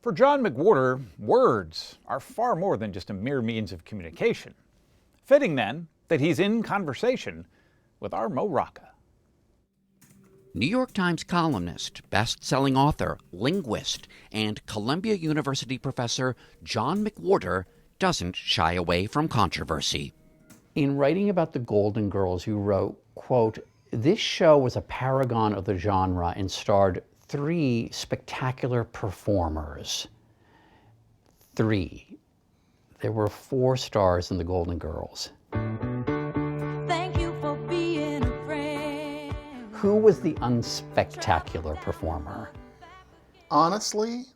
For John McWhorter, words are far more than just a mere means of communication. Fitting, then, that he's in conversation with our Mo Rocca. New York Times columnist, best-selling author, linguist, and Columbia University professor John McWhorter doesn't shy away from controversy. In writing about the Golden Girls, you wrote, quote, "This show was a paragon of the genre and starred 3 spectacular performers." 3. There were 4 stars in the Golden Girls. Thank you for being a friend. Who was the unspectacular performer? Honestly,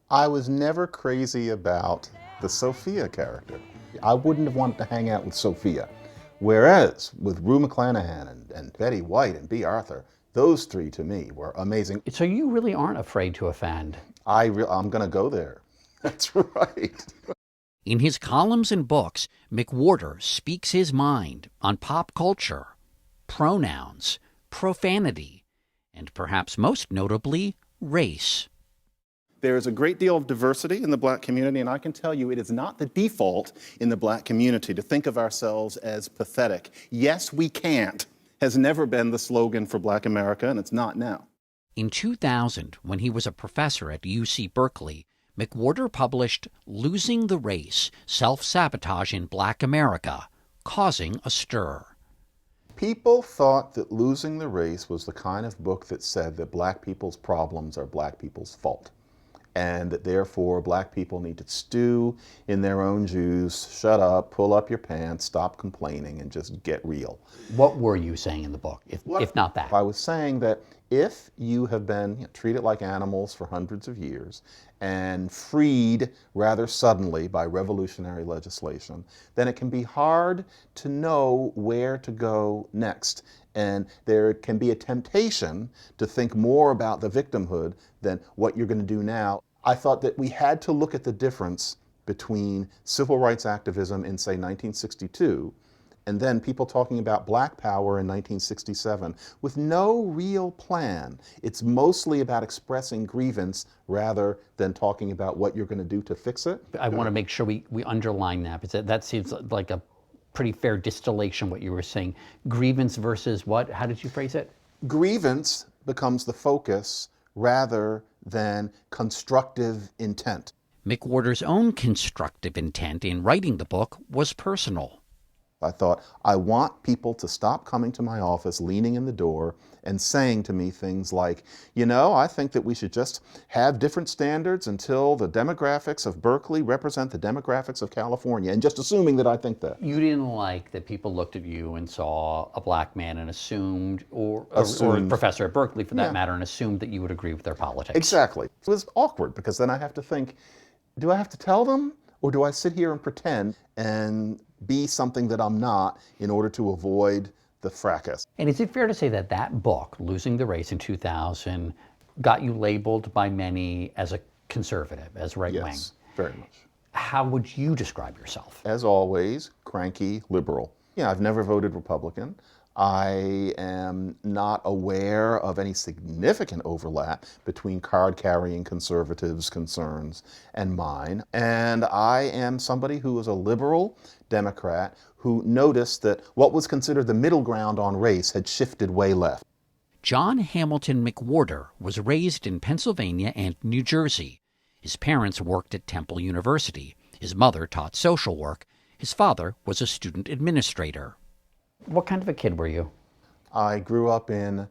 I was never crazy about the Sophia character. I wouldn't have wanted to hang out with Sophia. Whereas with Rue McClanahan and Betty White and B. Arthur, those 3 to me were amazing. So you really aren't afraid to offend. I'm going to go there. That's right. In his columns and books, McWhorter speaks his mind on pop culture, pronouns, profanity, and perhaps most notably, race. There is a great deal of diversity in the black community, and I can tell you it is not the default in the black community to think of ourselves as pathetic. Yes, we can't has never been the slogan for Black America, and it's not now. In 2000, when he was a professor at UC Berkeley, McWhorter published Losing the Race, Self-Sabotage in Black America, causing a stir. People thought that Losing the Race was the kind of book that said that black people's problems are black people's fault, and that therefore black people need to stew in their own juice, shut up, pull up your pants, stop complaining, and just get real. What were you saying in the book, if not that? I was saying that if you have been treated like animals for hundreds of years and freed rather suddenly by revolutionary legislation, then it can be hard to know where to go next. And there can be a temptation to think more about the victimhood than what you're going to do now. I thought that we had to look at the difference between civil rights activism in, say, 1962, and then people talking about black power in 1967 with no real plan. It's mostly about expressing grievance rather than talking about what you're going to do to fix it. I want to make sure we underline that, because that seems like a pretty fair distillation, what you were saying. Grievance versus what? How did you phrase it? Grievance becomes the focus rather than constructive intent. McWhorter's own constructive intent in writing the book was personal. I thought, I want people to stop coming to my office, leaning in the door, and saying to me things like, you know, I think that we should just have different standards until the demographics of Berkeley represent the demographics of California, and just assuming that I think that. You didn't like that people looked at you and saw a black man and assumed, or a professor at Berkeley for that matter, and assumed that you would agree with their politics. Exactly. It was awkward, because then I have to think, do I have to tell them, or do I sit here and pretend and be something that I'm not in order to avoid the fracas? And is it fair to say that that book, Losing the Race in 2000, got you labeled by many as a conservative, as right-wing? Yes, very much. How would you describe yourself? As always, cranky liberal. Yeah, I've never voted Republican. I am not aware of any significant overlap between card-carrying conservatives' concerns and mine. And I am somebody who is a liberal Democrat who noticed that what was considered the middle ground on race had shifted way left. John Hamilton McWhorter was raised in Pennsylvania and New Jersey. His parents worked at Temple University. His mother taught social work. His father was a student administrator. What kind of a kid were you? I grew up in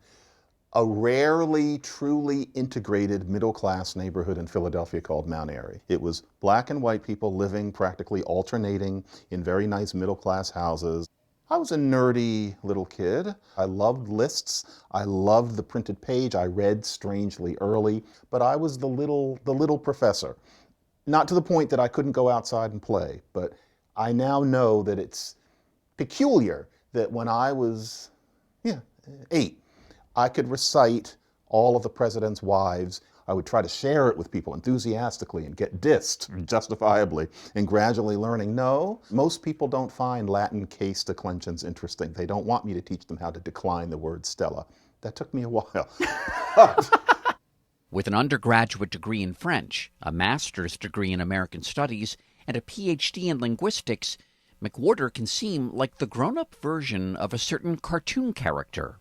a rarely truly integrated middle-class neighborhood in Philadelphia called Mount Airy. It was black and white people living practically alternating in very nice middle-class houses. I was a nerdy little kid. I loved lists. I loved the printed page. I read strangely early, but I was the little professor. Not to the point that I couldn't go outside and play, but I now know that it's peculiar that when I was 8, I could recite all of the president's wives. I would try to share it with people enthusiastically and get dissed justifiably, and gradually learning, no, most people don't find Latin case declensions interesting. They don't want me to teach them how to decline the word Stella. That took me a while. With an undergraduate degree in French, a master's degree in American Studies, and a PhD in linguistics, McWhorter can seem like the grown-up version of a certain cartoon character.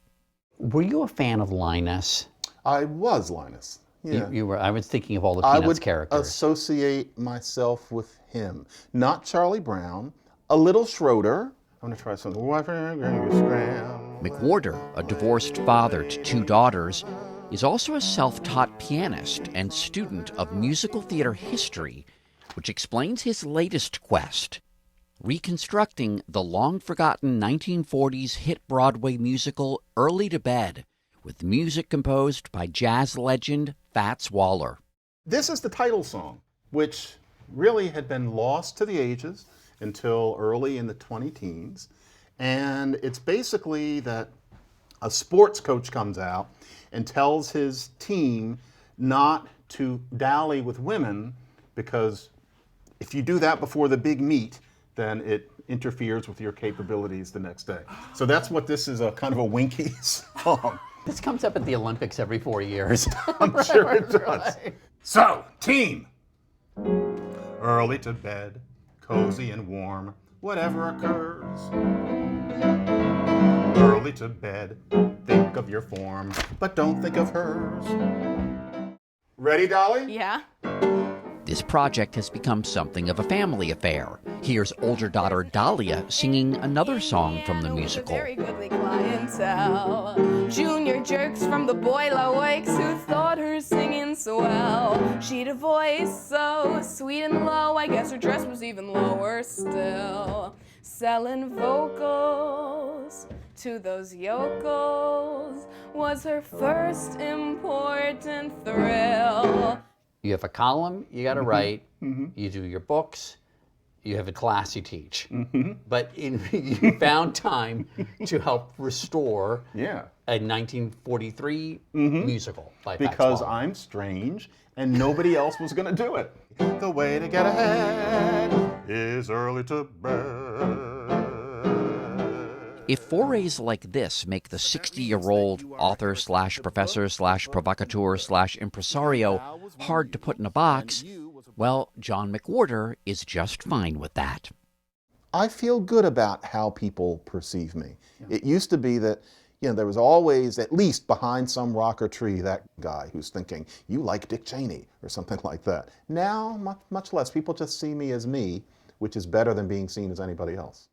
Were you a fan of Linus? I was Linus. Yeah. You were. I was thinking of all the I Peanuts would characters. associate myself with him. Not Charlie Brown, a little Schroeder. I'm going to try something. McWhorter, a divorced father to 2 daughters, is also a self-taught pianist and student of musical theater history, which explains his latest quest, reconstructing the long-forgotten 1940s hit Broadway musical Early to Bed, with music composed by jazz legend Fats Waller. This is the title song, which really had been lost to the ages until early in the 20-teens. And it's basically that a sports coach comes out and tells his team not to dally with women, because if you do that before the big meet, then it interferes with your capabilities the next day. So that's what this is, a kind of a winky song. This comes up at the Olympics every 4 years. I'm sure it does. So, team. Early to bed, cozy and warm, whatever occurs. Early to bed, think of your form, but don't think of hers. Ready, Dolly? Yeah. This project has become something of a family affair. Here's older daughter Dahlia singing another song from the musical. Very goodly clientele. Junior jerks from the Boilerwakes who thought her singing swell. She'd a voice so sweet and low, I guess her dress was even lower still. Selling vocals to those yokels was her first important thrill. You have a column you got to write. You do your books. You have a class you teach. But you found time to help restore a 1943 musical by Fats Because Waller. I'm strange and nobody else was going to do it. The way to get ahead is early to bed. If forays like this make the 60-year-old author/professor/provocateur/impresario hard to put in a box, well, John McWhorter is just fine with that. I feel good about how people perceive me. It used to be that, there was always, at least behind some rock or tree, that guy who's thinking, you like Dick Cheney, or something like that. Now, much less. People just see me as me, which is better than being seen as anybody else.